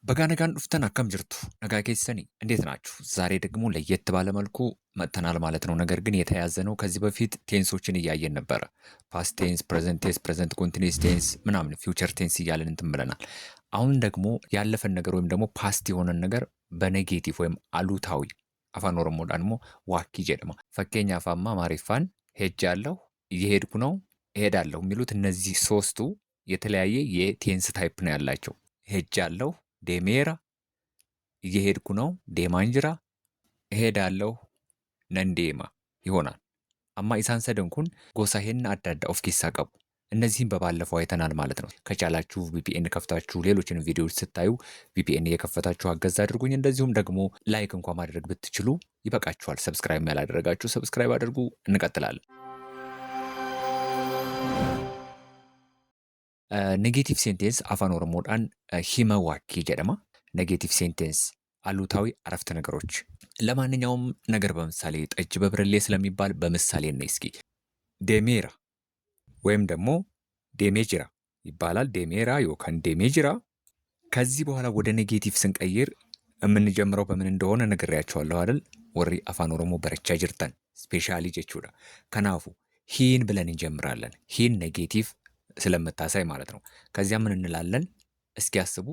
በጋነጋን ዱፍተን አካም ጅርቱ ነጋ ኬሰኒ እንዴት ናችሁ? ዛሬ ደግሞ ለየት ባለ መልኩ መጥተናል ማለት ነው። ነገር ግን የተያዘ ነው። ከዚህ በፊት ቴንሶችን እያየን ነበረ። ፓስት ቴንስ፣ ፕሬዘንት ቴንስ፣ ፕሬዘንት ኮንቲኒስ ቴንስ ምናምን ፊውቸር ቴንስ እያለን እንትን ብለናል። አሁን ደግሞ ያለፈን ነገር ወይም ደግሞ ፓስት የሆነን ነገር በኔጌቲቭ ወይም አሉታዊ አፋን ኦሮሞ ዳንሞ ዋኪ ጀደማ ፈኬኛ አፋማ ማሪፋን ሄጃለሁ፣ እየሄድኩ ነው፣ እሄዳለሁ የሚሉት እነዚህ ሶስቱ የተለያየ የቴንስ ታይፕ ነው ያላቸው። ሄጃለሁ ዴሜራ፣ እየሄድኩ ነው ዴማንጅራ፣ እሄዳለሁ ነንዴማ ይሆናል። አማ ኢሳን ሰደን ኩን ጎሳ ሄን አዳዳ ኦፍ ኬሳ ቀቡ። እነዚህም በባለፈው አይተናል ማለት ነው። ከቻላችሁ ቪፒኤን ከፍታችሁ ሌሎችን ቪዲዮዎች ስታዩ ቪፒኤን እየከፈታችሁ አገዝ አድርጉኝ። እንደዚሁም ደግሞ ላይክ እንኳን ማድረግ ብትችሉ ይበቃችኋል። ሰብስክራይብ ያላደረጋችሁ ሰብስክራይብ አድርጉ። እንቀጥላለን። ኔጌቲቭ ሴንቴንስ አፋን ኦሮሞዳን ሂመዋኪ ጀደማ። ኔጌቲቭ ሴንቴንስ አሉታዊ አረፍተ ነገሮች። ለማንኛውም ነገር በምሳሌ ጠጅ በብርሌ ስለሚባል በምሳሌ ነው። እስኪ ዴሜራ ወይም ደግሞ ዴሜጅራ ይባላል። ዴሜራ ዮካን ዴሜጅራ። ከዚህ በኋላ ወደ ኔጌቲቭ ስንቀይር የምንጀምረው በምን እንደሆነ ነግሬያቸዋለሁ አይደል? ወሪ አፋን ኦሮሞ በረቻ ጅርተን ስፔሻሊ ጀቹዳ ከናፉ ሂን ብለን እንጀምራለን። ሂን ኔጌቲቭ ስለምታሳይ ማለት ነው። ከዚያ ምን እንላለን? እስኪ ያስቡ።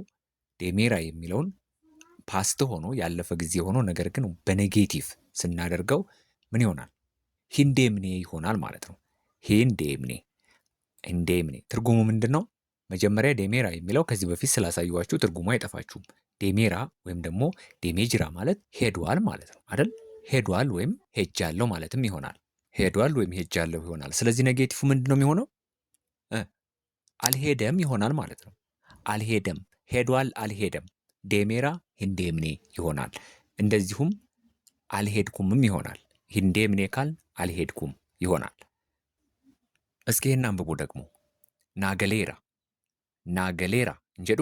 ዴሜራ የሚለውን ፓስት ሆኖ ያለፈ ጊዜ ሆኖ ነገር ግን በኔጌቲቭ ስናደርገው ምን ይሆናል? ሂንዴምኔ ይሆናል ማለት ነው። ሂንዴምኔ ሂንዴምኔ ትርጉሙ ምንድን ነው? መጀመሪያ ዴሜራ የሚለው ከዚህ በፊት ስላሳዩዋችሁ ትርጉሙ አይጠፋችሁም። ዴሜራ ወይም ደግሞ ዴሜጅራ ማለት ሄዷል ማለት ነው አይደል? ሄዷል ወይም ሄጃለሁ ማለትም ይሆናል። ሄዷል ወይም ሄጃለሁ ይሆናል። ስለዚህ ኔጌቲቭ ምንድን ነው የሚሆነው? አልሄደም ይሆናል ማለት ነው። አልሄደም፣ ሄዷል፣ አልሄደም። ዴሜራ ሂንዴምኔ ይሆናል። እንደዚሁም አልሄድኩምም ይሆናል። ሂንዴምኔ ካል አልሄድኩም ይሆናል። እስኪ ይህን አንብቡ ደግሞ ናገሌራ ናገሌራ እንጀዱ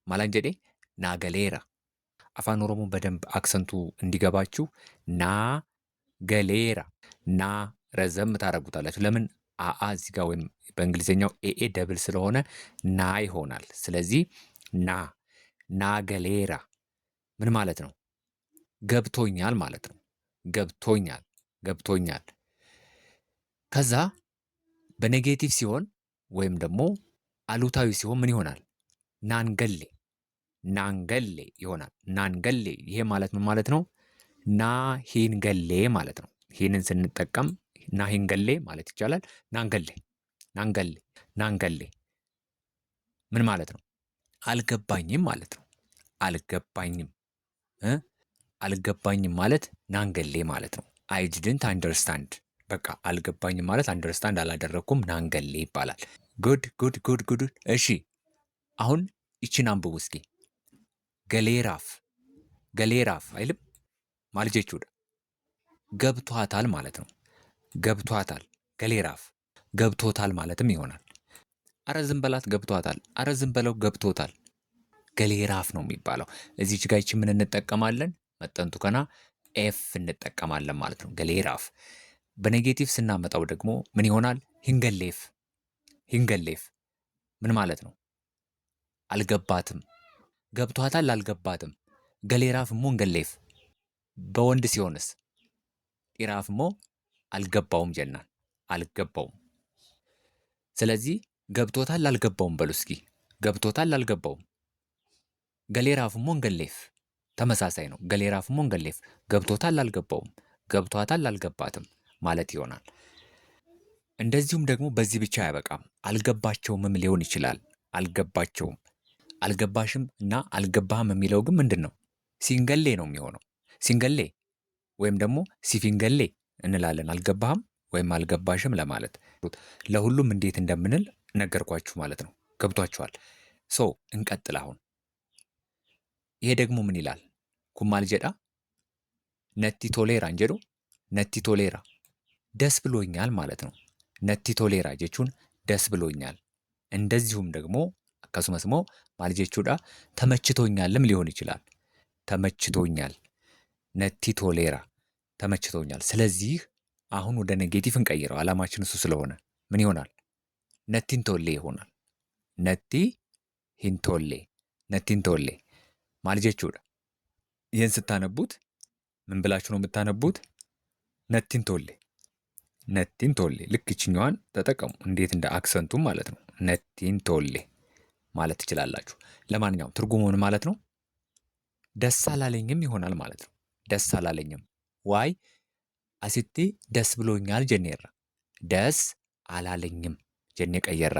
ማላንጀዴ ናገሌራ። አፋን ኦሮሞ በደንብ አክሰንቱ እንዲገባችሁ ናገሌራ ና ረዘም ታደርጉታላችሁ። ለምን አአ እዚህ ጋር ወይም በእንግሊዝኛው ኤኤ ደብል ስለሆነ ና ይሆናል። ስለዚህ ና ገሌራ ምን ማለት ነው? ገብቶኛል ማለት ነው። ገብቶኛል። ከዛ በኔጌቲቭ ሲሆን ወይም ደግሞ አሉታዊ ሲሆን ምን ይሆናል? ናንገሌ ይሆናል። ናንገሌ ይሄ ማለት ምን ማለት ነው? ና ሂንገሌ ማለት ነው። ይህንን ስንጠቀም ናሂንገሌ ማለት ይቻላል። ናንገሌ ምን ማለት ነው? አልገባኝም ማለት ነው። አልገባኝም ማለት ናንገሌ ማለት ነው። አይ ዲድንት አንደርስታንድ፣ በቃ አልገባኝም ማለት አንደርስታንድ አላደረግኩም፣ ናንገሌ ይባላል። ጉድ። እሺ አሁን ይችን አንብቡ እስኪ። ገሌራፍ አይልም ማልጀቹ ገብቷታል ማለት ነው። ገብቷታል። ገሌራፍ ገብቶታል ማለትም ይሆናል። አረ ዝም በላት ገብቷታል፣ አረ ዝም በለው ገብቶታል። ገሌራፍ ነው የሚባለው። እዚች ጋ ይችን ምን እንጠቀማለን? መጠንቱ ከና ኤፍ እንጠቀማለን ማለት ነው። ገሌራፍ። በኔጌቲቭ ስናመጣው ደግሞ ምን ይሆናል? ሂንገሌፍ ምን ማለት ነው? አልገባትም። ገብቷታል፣ አልገባትም። ገሌራፍ ሞ እንገሌፍ። በወንድ ሲሆንስ ጢራፍ ሞ አልገባውም ጀናን አልገባውም። ስለዚህ ገብቶታል አልገባውም በሉ እስኪ። ገብቶታል አልገባውም። ገሌራፍሞ እንገሌፍ ተመሳሳይ ነው። ገሌራፍሞ እንገሌፍ ገብቶታል አልገባውም፣ ገብቷታል አልገባትም ማለት ይሆናል። እንደዚሁም ደግሞ በዚህ ብቻ አያበቃም። አልገባቸውምም ሊሆን ይችላል። አልገባቸውም፣ አልገባሽም እና አልገባህም የሚለው ግን ምንድን ነው? ሲንገሌ ነው የሚሆነው። ሲንገሌ ወይም ደግሞ ሲፊንገሌ እንላለን። አልገባህም ወይም አልገባሽም ለማለት። ለሁሉም እንዴት እንደምንል ነገርኳችሁ ማለት ነው። ገብቷችኋል? እንቀጥል። አሁን ይሄ ደግሞ ምን ይላል? ኩማል ጀዳ ነቲ ቶሌራ እንጀዱ ነቲ ቶሌራ ደስ ብሎኛል ማለት ነው። ነቲ ቶሌራ ጀቹን ደስ ብሎኛል። እንደዚሁም ደግሞ አካሱመስሞ ማልጀቹዳ ተመችቶኛልም ሊሆን ይችላል። ተመችቶኛል፣ ነቲ ቶሌራ ተመችቶኛል። ስለዚህ አሁን ወደ ኔጌቲቭ እንቀይረው። ዓላማችን እሱ ስለሆነ ምን ይሆናል? ነቲንቶሌ ይሆናል። ነቲንቶሌ maal jechuudha? ይህን ስታነቡት ምን ብላችሁ ነው የምታነቡት? ነቲን ቶሌ ነቲን ቶሌ። ልክ ይችኛዋን ተጠቀሙ፣ እንዴት እንደ አክሰንቱም ማለት ነው። ነቲን ቶሌ ማለት ትችላላችሁ። ለማንኛውም ትርጉሙን ማለት ነው ደስ አላለኝም ይሆናል ማለት ነው። ደስ አላለኝም ዋይ አሲቲ ደስ ብሎኛል ጀኔራ ደስ አላለኝም ጀኔ ቀየራ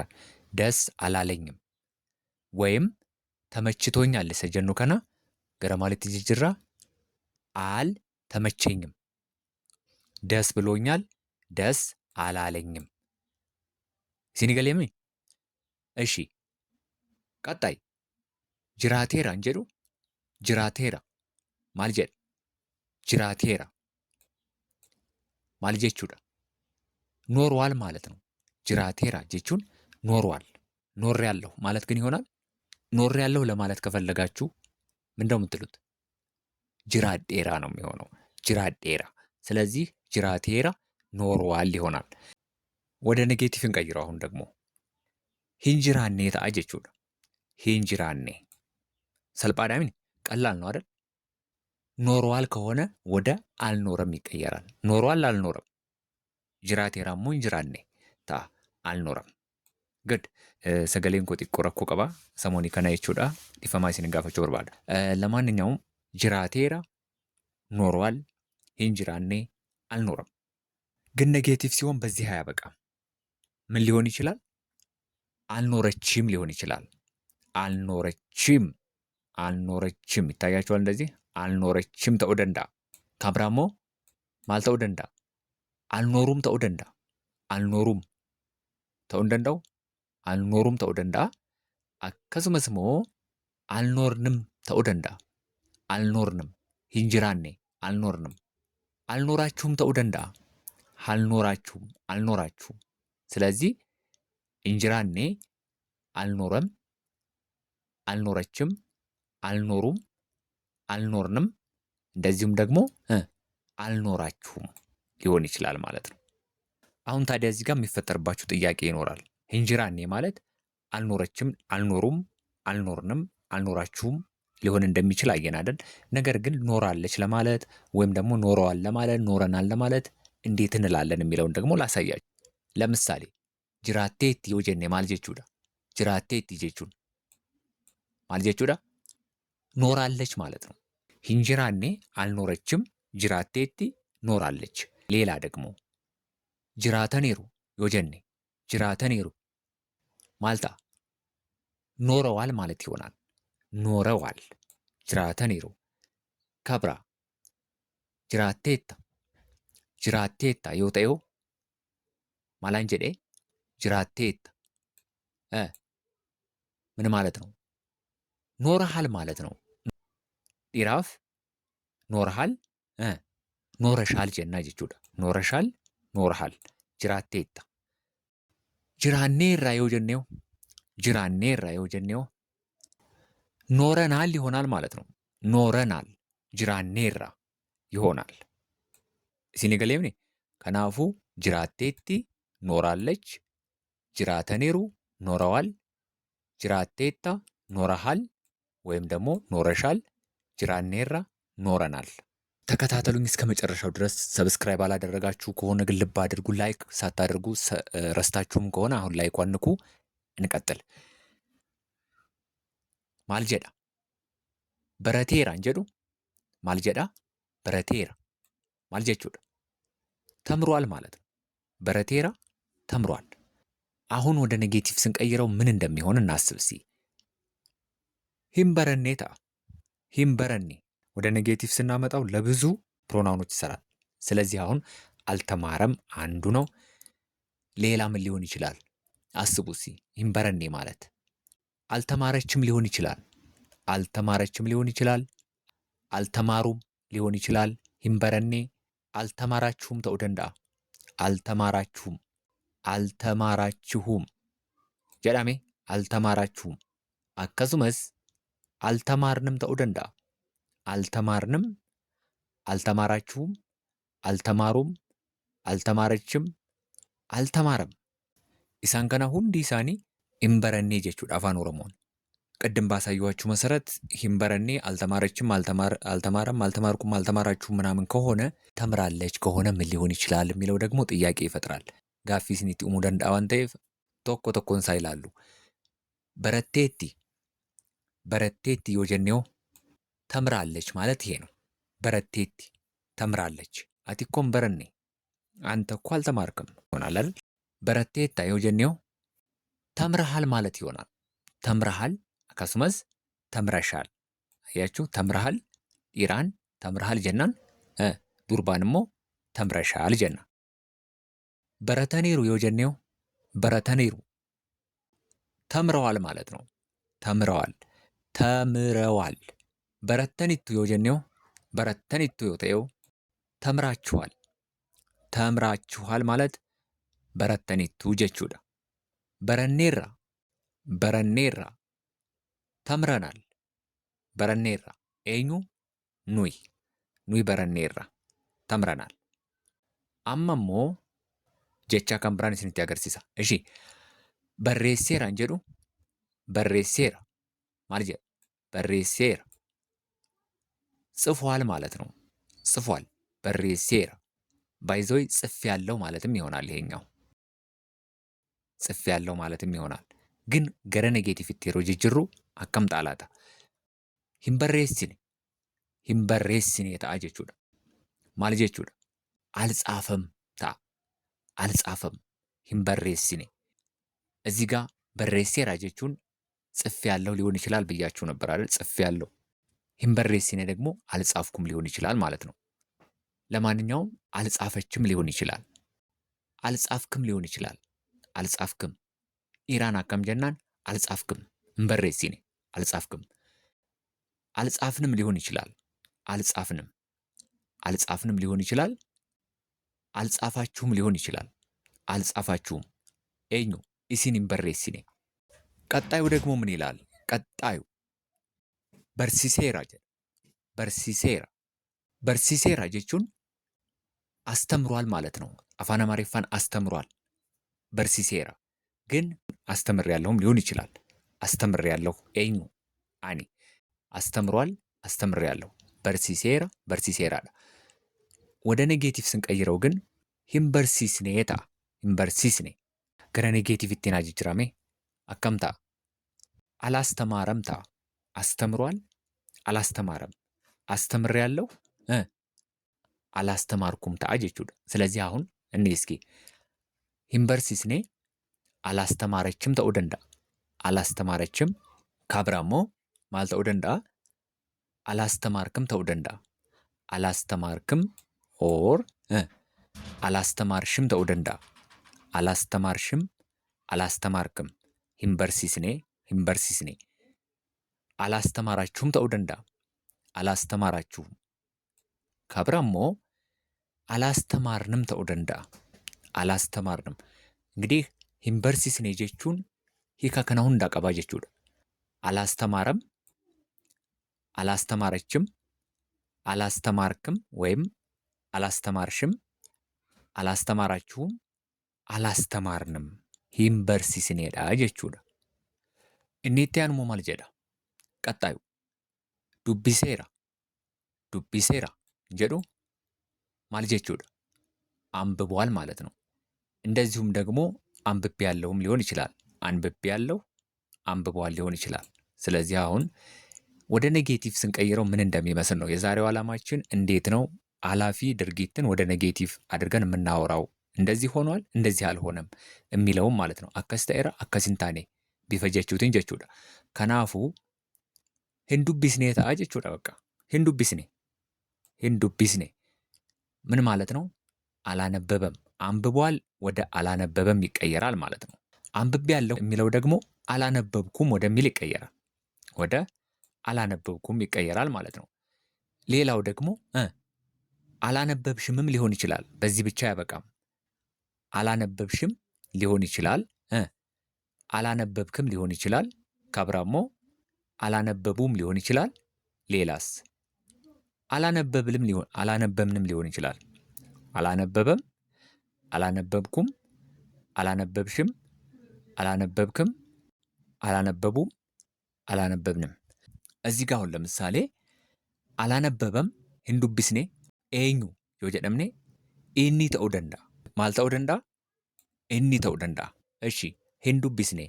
ደስ አላለኝም ወይም ተመችቶኛል ሰጀኑ ከና ገረ ማለት ጅጅራ አል ተመቸኝም ደስ ብሎኛል ደስ አላለኝም ሲኒገሌሚ እሺ ቀጣይ ጅራቴራ እንጀዱ ጅራቴራ ማል ጀድ ጅራቴራ ማል ጀቹዳ ኖርዋል ማለት ነው። ጅራቴራ ጀቹን ኖርዋል ኖሬያለሁ ማለት ግን ይሆናል። ኖሬያለሁ ለማለት ከፈለጋችሁ ምንድነው የምትሉት? ጅራዴራ ነው የሚሆነው። ጅራዴራ። ስለዚህ ጅራቴራ ኖርዋል ይሆናል። ወደ ኔጌቲቭ እንቀይረው። አሁን ደግሞ ሂንጅራኔ ታአ ጀቹudha። ሂንጅራኔ ሰልጳዳሚን ቀላል ነው አይደል? ኖርዋል ከሆነ ወደ አልኖረም ይቀየራል። ኖርዋል አልኖረም። ጅራቴራሞ ሂንጅራኔ ታአ አልኖረም። ግድ ሰገሌን ኮ xiqqoo rakkoo qaba ሰሞኒ ከና jechuudha dhifamaa isin gaafachuu barbaada. ለማንኛውም ጅራቴራ ኖርዋል ሂንጅራኔ አልኖረም። ግን ኔጌቲቭ ሲሆን በዚህ አያበቃም። ምን ሊሆን ይችላል? አልኖረችም ሊሆን ይችላል። አልኖረችም አልኖረችም ይታያችኋል። እንደዚህ አልኖረችም ተኡ ደንዳ ካብራሞ ማል ተኡ ደንዳ አልኖሩም ተኡ ደንዳ አልኖሩም ተኡ ደንዳው አልኖሩም ተኡ ደንዳ akkasumas immoo alnoornim ta'uu danda'a. Alnoornim hin jiraanne alnoornim alኖራችሁም ta'uu danda'a. አልኖራችሁም አልኖራችሁም። ስለዚህ እንጅራኔ አልኖረም አልኖረችም አልኖሩም አልኖርንም እንደዚሁም ደግሞ አልኖራችሁም ሊሆን ይችላል ማለት ነው። አሁን ታዲያ እዚህ ጋር የሚፈጠርባችሁ ጥያቄ ይኖራል። እንጅራኔ ማለት አልኖረችም አልኖሩም አልኖርንም አልኖራችሁም ሊሆን እንደሚችል አየን አይደል? ነገር ግን ኖራለች ለማለት ወይም ደግሞ ኖረዋል ለማለት ኖረናል ለማለት እንዴት እንላለን የሚለውን ደግሞ ላሳያችሁ። ለምሳሌ ጅራቴት ዮጀኔ ማል ጀቹዳ ጅራቴት ጀቹን ማል ጀቹዳ ኖራለች ማለት ነው። ሂንጅራኔ አልኖረችም፣ ጅራቴቲ ኖራለች። ሌላ ደግሞ ጅራተኔሩ ዮጀኔ ጅራተኔሩ ማልታ ኖረዋል ማለት ይሆናል። ኖረዋል ጅራተኔሩ ከብራ ጅራቴታ ጅራቴታ ዮተዮ ማላን ጀዴ ጅራቴታ ምን ማለት ነው? ኖረሃል ማለት ነው። ዲራፍ ኖረሃል ኖረሻል ጀና ጀቹዳ ኖረሻል ኖረሃል ጅራቴታ ጅራኔራ ዮጀኔው ጅራኔራ ዮጀኔው ኖረናል ይሆናል ማለት ነው። ኖረናል ጅራኔራ ይሆናል። ሲኒገሌምኒ ከናፉ ጅራቴቲ ኖራለች፣ ጅራተኔሩ ኖረዋል፣ ጅራቴታ ኖረሃል ወይም ደግሞ ኖረሻል፣ ጅራኔራ ኖረናል። ተከታተሉኝ እስከ መጨረሻው ድረስ። ሰብስክራይብ አላደረጋችሁ ከሆነ ግን ልብ አድርጉ። ላይክ ሳታደርጉ ረስታችሁም ከሆነ አሁን ላይክ ዋንኩ። እንቀጥል። ማልጀዳ በረቴራ እንጀዱ ማልጀዳ በረቴራ ማልጀቹዳ ተምሯል ማለት ነው። በረቴራ ተምሯል። አሁን ወደ ኔጌቲቭ ስንቀይረው ምን እንደሚሆን እናስብ እስኪ። ሂምበረኔታ ሂምበረኔ ወደ ኔጌቲቭ ስናመጣው ለብዙ ፕሮናውኖች ይሰራል። ስለዚህ አሁን አልተማረም አንዱ ነው። ሌላ ምን ሊሆን ይችላል? አስቡ እስኪ። ሂምበረኔ ማለት አልተማረችም ሊሆን ይችላል። አልተማረችም ሊሆን ይችላል። አልተማሩም ሊሆን ይችላል። ሂምበረኔ አልተማራችሁም ተኡ ደንዳአ አልተማራችሁም አልተማራችሁም ጀዳሜ አልተማራችሁም። አከሱመስ አልተማርንም ተኡ ደንዳአ አልተማርንም አልተማራችሁም አልተማሩም አልተማረችም አልተማረም። ኢሳን ከና ሁንዲ ኢሳኒ ሂምበረኔ ጀቹudha afaan oromoon ቅድም ባሳየኋችሁ መሰረት ሂምበረኔ አልተማረችም፣ አልተማረም፣ አልተማርኩም፣ አልተማራችሁም ምናምን ከሆነ ተምራለች ከሆነ ምን ሊሆን ይችላል የሚለው ደግሞ ጥያቄ ይፈጥራል። ጋፊስኒቲ ኡሙ ደንዳ'a waan ta'eef tokko tokkoon isaa ilaallu. በረቴቲ yoo jennee ተምራለች ማለት ይሄ ነው። በረቴቲ ተምራለች። አቲ እኮ hin barannee አንተ እኮ አልተማርክም ይሆናል አይደል? በረቴታ yoo jennee ተምረሃል ማለት ይሆናል። ተምረሃል akkasumas ተምረሻል። አያችሁ ተምረሃል ኢራን ተምረሃል ጀናን ዱርባን immoo ተምረሻል ጀና። በረተኒሩ yoo jennee በረተኒሩ ተምረዋል ማለት ነው። ተምረዋል። በረተኒቱ yoo jennee በረተኒቱ yoo ta'e ተምራችኋል ማለት በረተኒቱ jechuudha. በረኔራ ተምረናል። በረኔራ ኤኙ ኑይ በረኔራ ተምረናል። አመሞ ጀቻ kan biraan isinitti agarsiisa. እሺ barreesseeraan jedhu barreesseera maal jedha? barreesseera ጽፏል ማለት ነው። ጽፏል በሬሴራ ባይዞይ ጽፍ ያለው ማለትም ይሆናል። ይሄኛው ጽፍ ያለው ማለትም ይሆናል። ግን ገረ ኔጌቲቭ ኢቴሮ ጅጅሩ አከም ጣላታ ሂምበሬሲኔ ta'a jechuudha. maal jechuudha? አልጻፈም ta'a. አልጻፈም ሂምበሬሲኔ። እዚህ ጋር በሬሴራ ጀቹን ጽፍ ያለው ሊሆን ይችላል ብያችሁ ነበር አይደል? ጽፍ ያለው ሂምበሬሲኔ ደግሞ አልጻፍኩም ሊሆን ይችላል ማለት ነው። ለማንኛውም አልጻፈችም ሊሆን ይችላል። አልጻፍክም ሊሆን ይችላል። አልጻፍክም ኢራን አከም ጀናን አልጻፍክም ሂምበሬሲኔ አልጻፍክም። አልጻፍንም ሊሆን ይችላል። አልጻፍንም ሊሆን ይችላል። አልጻፋችሁም ሊሆን ይችላል። አልጻፋችሁም ኤኙ ኢሲን ሂምበሬሲኔ። ቀጣዩ ደግሞ ምን ይላል? ቀጣዩ በርሲሴራ በርሲሴራ ጀቹን አስተምሯል ማለት ነው። አፋን አማሪፋን አስተምሯል። በርሲሴራ ግን አስተምሬያለሁም ሊሆን ይችላል። አስተምሬያለሁ ኤኙ አኒ አስተምሯል፣ አስተምሬያለሁ። በርሲሴራ ወደ ኔጌቲቭ ስንቀይረው ግን ሂምበርሲስኔ ሂምበርሲስኔ ገረ ኔጌቲቭ ኢቲና ጅጅራሜ አከምታ አላስተማረም ታ አስተምሯል፣ አላስተማረም። አስተምሬያለሁ አላስተማርኩም ታ ጀቹudha. ስለዚህ አሁን እኔ እስኪ ሂምበርሲስኔ አላስተማረችም ta'uu danda'a. አላስተማረችም ካብራሞ ማል ta'uu danda'a. አላስተማርክም ta'uu danda'a. አላስተማርክም ኦር አላስተማርሽም ta'uu danda'a. አላስተማርሽም አላስተማርክም ሂምበርሲስኔ አላስተማራችሁም ta'uu danda'a. አላስተማራችሁም ካብራሞ አላስተማርንም ta'uu danda'a. አላስተማርንም እንግዲህ ሂምበርሲስኔ ጀቹን ሂካ ከና ሁንዳ ቀባ ጀቹudha. አላስተማረም፣ አላስተማረችም፣ አላስተማርክም ወይም አላስተማርሽም፣ አላስተማራችሁም፣ አላስተማርንም ሂምበርሲስኔዳ ጀቹudha. ኢኒቲ ያንሞ ማል ጀዳ ቀጣዩ ዱቢሴራ ጀዱ ማል ጀቹudha አንብቧል ማለት ነው። እንደዚሁም ደግሞ አንብቤ ያለውም ሊሆን ይችላል። አንብቤ ያለው አንብቧል ሊሆን ይችላል። ስለዚህ አሁን ወደ ኔጌቲቭ ስንቀይረው ምን እንደሚመስል ነው የዛሬው ዓላማችን። እንዴት ነው አላፊ ድርጊትን ወደ ኔጌቲቭ አድርገን የምናወራው? እንደዚህ ሆኗል፣ እንደዚህ አልሆነም የሚለውም ማለት ነው። አከስተኤራ አከሲንታኔ ቢፈጀችሁትን ጀቹudha. ከናፉ ሂንዱቢስኔ ta'a jechuudha. በቃ ሂንዱቢስኔ ምን ማለት ነው? አላነበበም። አንብቧል ወደ አላነበበም ይቀየራል ማለት ነው። አንብቤ ያለው የሚለው ደግሞ አላነበብኩም ወደሚል ይቀየራል። ወደ አላነበብኩም ይቀየራል ማለት ነው። ሌላው ደግሞ አላነበብሽምም ሊሆን ይችላል። በዚህ ብቻ አያበቃም። አላነበብሽም ሊሆን ይችላል። አላነበብክም ሊሆን ይችላል። ካብራሞ አላነበቡም ሊሆን ይችላል። ሌላስ አላነበብንም ሊሆን ይችላል። አላነበበም፣ አላነበብኩም፣ አላነበብሽም፣ አላነበብክም፣ አላነበቡም፣ አላነበብንም። እዚህ ጋር አሁን ለምሳሌ አላነበበም hin dubbisne eenyu yoo jedhamne inni ta'uu danda'a. Maal ta'uu danda'a? Inni ta'uu danda'a. እሺ hin dubbisne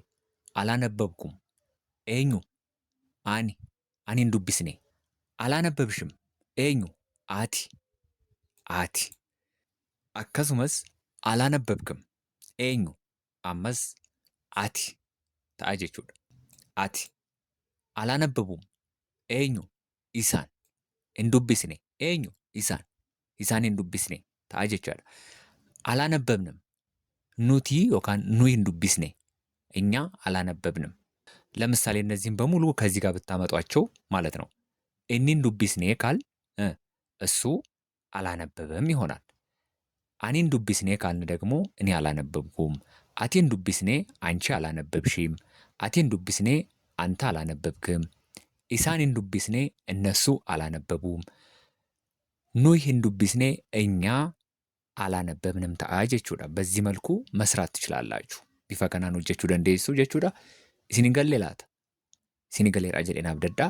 አላነበብኩም eenyu ani hin dubbisne አላነበብሽም eenyu ati ati akkasumas አላነበብክም eenyu ammas ati ta'a jechuudha. Ati አላነበቡም eenyu isaan hin dubbisne eenyu isaan hin dubbisne ta'a jechaadha. አላነበብንም ኑቲ yookaan nuyi hin dubbisne እኛ አላነበብንም። ለምሳሌ እነዚህም በሙሉ ከዚህ ጋር ብታመጧቸው ማለት ነው እኒን ዱቢስኔ ካል እሱ አላነበበም ይሆናል። አኒን ዱቢስኔ ካልን ደግሞ እኔ አላነበብኩም። አቴን ዱቢስኔ አንቺ አላነበብሽም። አቴን ዱቢስኔ አንተ አላነበብክም። ኢሳኒን ዱቢስኔ እነሱ አላነበቡም። ኑይን ዱቢስኔ እኛ አላነበብንም ta'a jechuudha. በዚህ መልኩ መስራት ትችላላችሁ። bifa kanaan hojjechuu dandeessu jechuudha. Isin galee laata? Isin galeera jedheen abdaddaa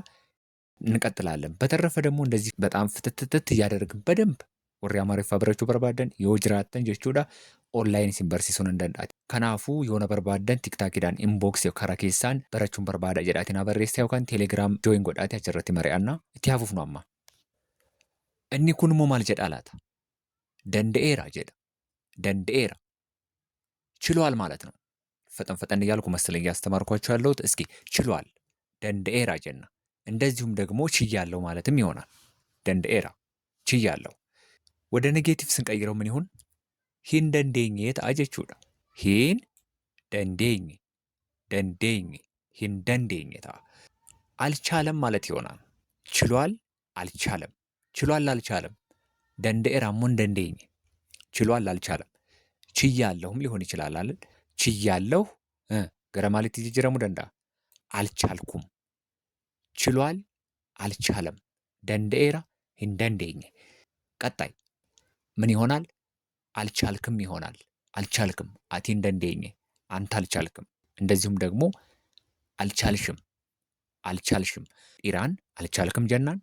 እንቀጥላለን። በተረፈ ደግሞ እንደዚህ በጣም ፍትትት እያደረግን በደንብ warri Amaariffaa barachuu barbaadan yoo jiraattan jechuudha online isin barsiisuun hin danda'ati. Kanaafuu yoona barbaadan tiktaakiidhaan inbox karaa keessaan barachuun barbaada jedhaatiin barreessaa yookaan teeleegiraam join godhaati achirratti mari'annaa itti hafuufnu amma. Inni kun immoo maal jedhaa laata? Danda'eera jedha. Danda'eera ችሏል ማለት ነው። ፈጠን ፈጠን እያልኩ መሰለኝ ያስተማርኳችሁ ያለሁት። እስኪ ችሏል ደንደኤራ ጀና። እንደዚሁም ደግሞ ችያለሁ ማለትም ይሆናል። ደንደኤራ ችያለሁ። ወደ ኔጌቲቭ ስንቀይረው ምን ይሁን? ሂን ደንዴኝ ta'a jechuudha. ሂን ደንዴኝ ደንዴኝ ሂን ደንዴኝ ta'a። አልቻለም ማለት ይሆናል። ችሏል አልቻለም። ችሏል አልቻለም። ደንደኤራ ሞን ደንዴኝ ችሏል አልቻለም። ችያለሁም ሊሆን ይችላል አይደል? ችያለሁ ገረ ማለት ይጀረሙ ደንዳ አልቻልኩም። ችሏል አልቻለም። ደንደኤራ ሂንደንዴኝ። ቀጣይ ምን ይሆናል? አልቻልክም ይሆናል። አልቻልክም አቲን ደንዴኝ አንተ አልቻልክም። እንደዚሁም ደግሞ አልቻልሽም አልቻልሽም። ኢራን አልቻልክም ጀናን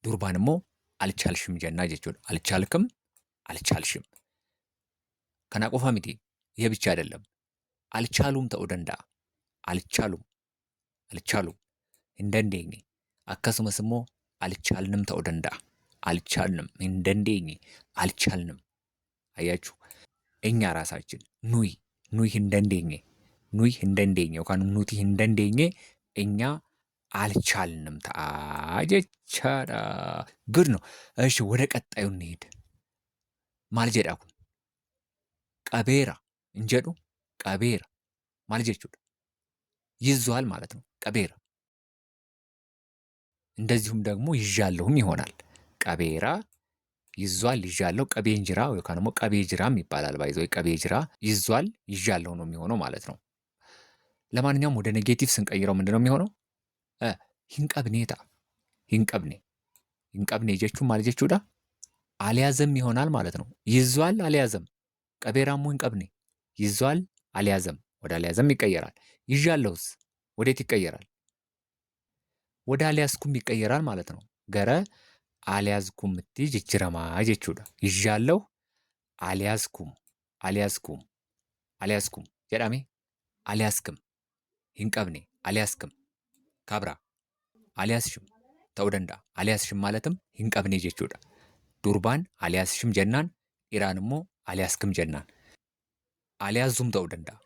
ዱርባንሞ አልቻልሽም ጀና ጀቹን አልቻልክም አልቻልሽም። ከና ቆፋ ሚቲ ይሄ ብቻ አይደለም። አልቻሉም ta'uu danda'a. አልቻሉም እንደንዴኝ akkasumas immoo አልቻልንም ta'uu danda'a. አልቻልንም እንደንዴኝ አልቻልንም። አያችሁ እኛ ራሳችን ኑይ እንደንዴኝ yookaan nuti እንደንዴኝ እኛ አልቻልንም ta'a jechaadha. ግድ ነው። እሺ ወደ ቀጣዩ እንሂድ። ማል ጀዳ kun qabeera እንጀዱ qabeera ማል jechuudha ይዟል ማለት ነው። ቀቤራ እንደዚሁም ደግሞ ይዣለሁም ይሆናል። ቀቤራ ይዟል ይዣለሁ። ቀቤ እንጅራ ወይም ደግሞ ቀቤ ጅራም ይባላል። ባይዘው ቀቤ ጅራ ይዟል ይዣለሁ ነው የሚሆነው ማለት ነው። ለማንኛውም ወደ ኔጌቲቭ ስንቀይረው ምንድነው የሚሆነው? ሂንቀብኔታ ሂንቀብኔ jechuun maal jechuudha? አልያዘም ይሆናል ማለት ነው። ይዟል አልያዘም። ቀቤራሙ ሂንቀብኔ ይዟል አልያዘም። ወደ አልያዘም ይቀየራል። ይዣለሁስ ወዴት ይቀየራል? ወደ አልያዝኩም ይቀየራል ማለት ነው። ገረ አልያዝኩም እtti jijjiramaa jechuudha. ይዣለሁ አልያዝኩም jedhame አልያዝክም ሂንቀብኔ አልያዝክም ካብራ አልያዝሽም ta'uu danda'a. አልያዝሽም ማለትም ሂንቀብኔ jechuudha. ዱርባን አልያዝሽም ጀናን ኢራን immoo አልያዝክም ጀናን አልያዙም ta'uu danda'a.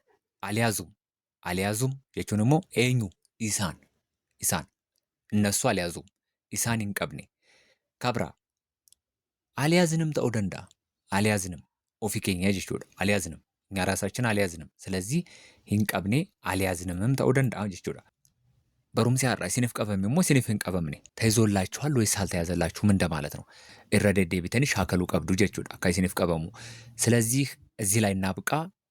አልያዙም jechuun immoo eenyu isaan እነሱ አልያዙም ኢሳን ሂንቀብኔ ካብራ አልያዝንም ta'uu danda'a. አልያዝንም ኦፊ ኬኛ jechuudha. አልያዝንም እኛ ራሳችን አልያዝንም። ስለዚህ ሂንቀብኔ አልያዝንምም ta'uu danda'a jechuudha. በሩምሲ አራ ሲንፍ ቀበም ሞ ሲንፍ እንቀበምኔ ተይዞላችኋል ወይስ አልተያዘላችሁም እንደማለት ነው። እረደዴ ቢተን ሻከሉ ቀብዱ jechuudha. አካይ ሲንፍ ቀበሙ። ስለዚህ እዚህ ላይ እናብቃ።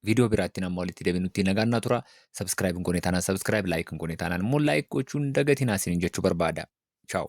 ቪዲዮ ቢራቲና ሞሊቲ ደብኑቲ ነጋና ቱራ ሰብስክራይብ እንኮኔታና ሰብስክራይብ ላይክ እንኮኔታና ሞ ላይክ ጎቹን ደገቲና ሲንጀቹ በርባዳ ቻው